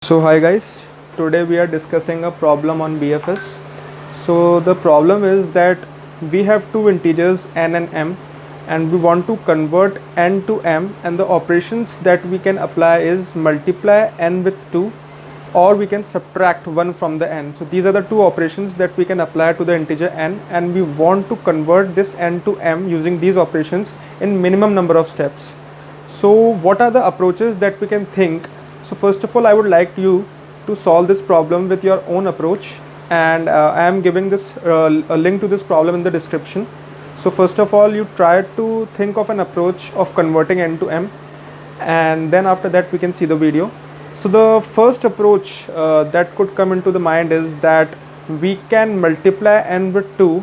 So hi guys, today we are discussing a problem on BFS. So the problem is that we have two integers n and m and we want to convert n to m, and the operations that we can apply is multiply n with 2 or we can subtract 1 from the n. So these are the two operations that we can apply to the integer n, and we want to convert this n to m using these operations in minimum number of steps. So what are the approaches that we can think? So first of all, I would like you to solve this problem with your own approach, and I am giving this a link to this problem in the description. So first of all, you try to think of an approach of converting n to m, and then after that we can see the video. So the first approach that could come into the mind is that we can multiply n with 2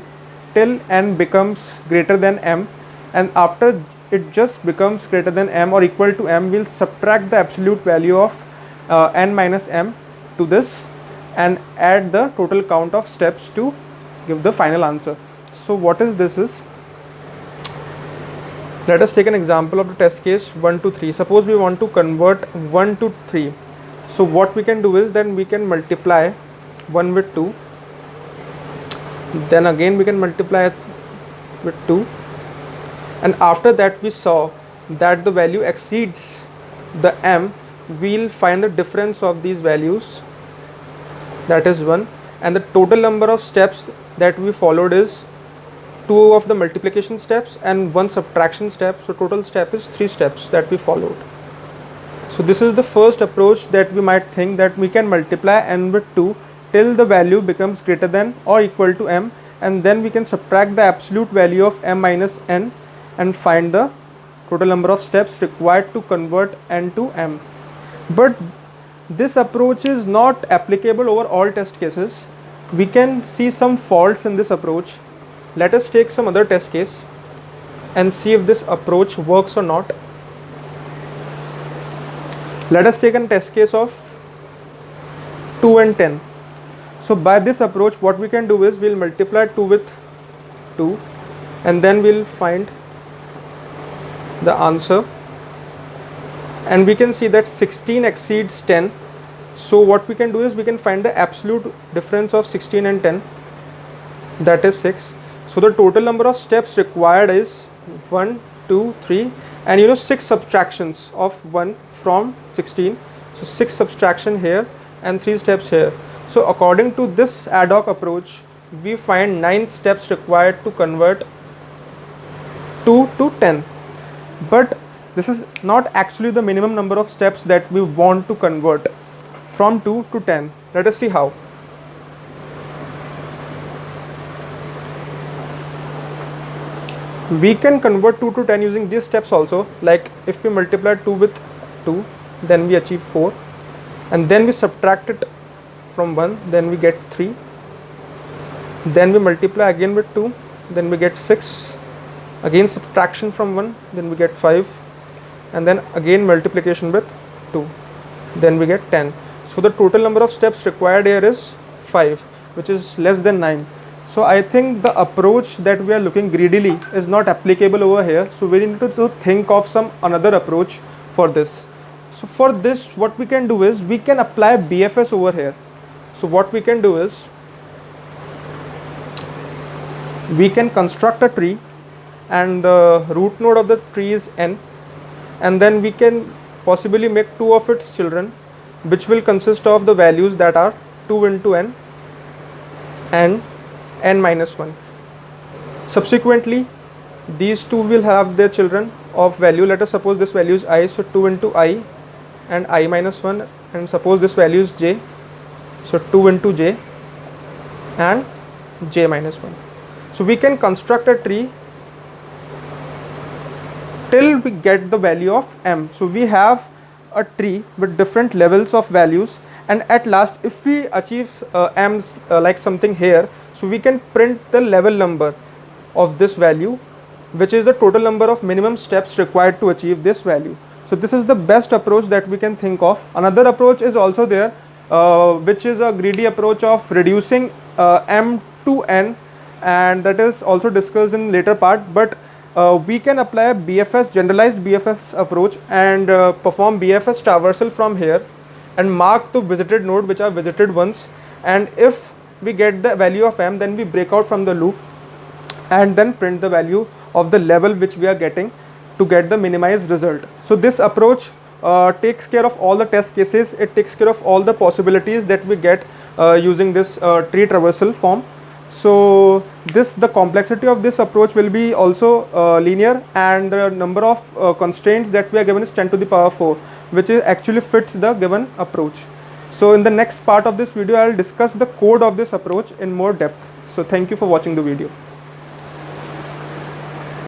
till n becomes greater than m, and after it just becomes greater than m or equal to m, we'll subtract the absolute value of n minus m to this and add the total count of steps to give the final answer. So what is this is, let us take an example of the test case 1 to 3. Suppose we want to convert 1 to 3. So what we can do is, then we can multiply 1 with 2, then again we can multiply with 2, and after that we saw that the value exceeds the m, we'll find the difference of these values, that is 1, and the total number of steps that we followed is 2 of the multiplication steps and 1 subtraction step. So total step is 3 steps that we followed. So this is the first approach that we might think, that we can multiply n with 2 till the value becomes greater than or equal to m, and then we can subtract the absolute value of m minus n and find the total number of steps required to convert n to m. But this approach is not applicable over all test cases. We can see some faults in this approach. Let us take some other test case and see if this approach works or not. Let us take a test case of 2 and 10. So by this approach, what we can do is, we'll multiply 2 with 2 and then we'll find the answer, and we can see that 16 exceeds 10. So what we can do is, we can find the absolute difference of 16 and 10, that is 6. So the total number of steps required is 1, 2, 3, and 6 subtractions of 1 from 16. So 6 subtraction here and 3 steps here. So according to this ad hoc approach, we find 9 steps required to convert 2 to 10. But this is not actually the minimum number of steps that we want to convert from 2 to 10. Let us see how. We can convert 2 to 10 using these steps also. Like if we multiply 2 with 2, then we achieve 4, and then we subtract it from 1, then we get 3, then we multiply again with 2, then we get 6, again subtraction from 1, then we get 5, and then again multiplication with 2, then we get 10. So the total number of steps required here is 5, which is less than 9. So I think the approach that we are looking greedily is not applicable over here. So we need to think of some another approach for this. So for this, what we can do is, we can apply BFS over here. So what we can do is, we can construct a tree, and the root node of the tree is n, and then we can possibly make 2 of its children, which will consist of the values that are 2 into n and n minus 1. Subsequently, these 2 will have their children of value. Let us suppose this value is I, so 2 into I and I minus 1, and suppose this value is j, so 2 into j and j minus 1. So we can construct a tree till we get the value of m. So we have a tree with different levels of values, and at last, if we achieve m like something here, so we can print the level number of this value, which is the total number of minimum steps required to achieve this value. So this is the best approach that we can think of. Another approach is also there, which is a greedy approach of reducing m to n, and that is also discussed in later part. But we can apply BFS, generalized BFS approach, and perform BFS traversal from here, and mark the visited node which are visited once, and if we get the value of m, then we break out from the loop and then print the value of the level which we are getting to get the minimized result. So this approach takes care of all the test cases. It takes care of all the possibilities that we get using this tree traversal form. So the complexity of this approach will be also linear, and the number of constraints that we are given is 10 to the power 4, which is actually fits the given approach. So in the next part of this video, I will discuss the code of this approach in more depth. So thank you for watching the video.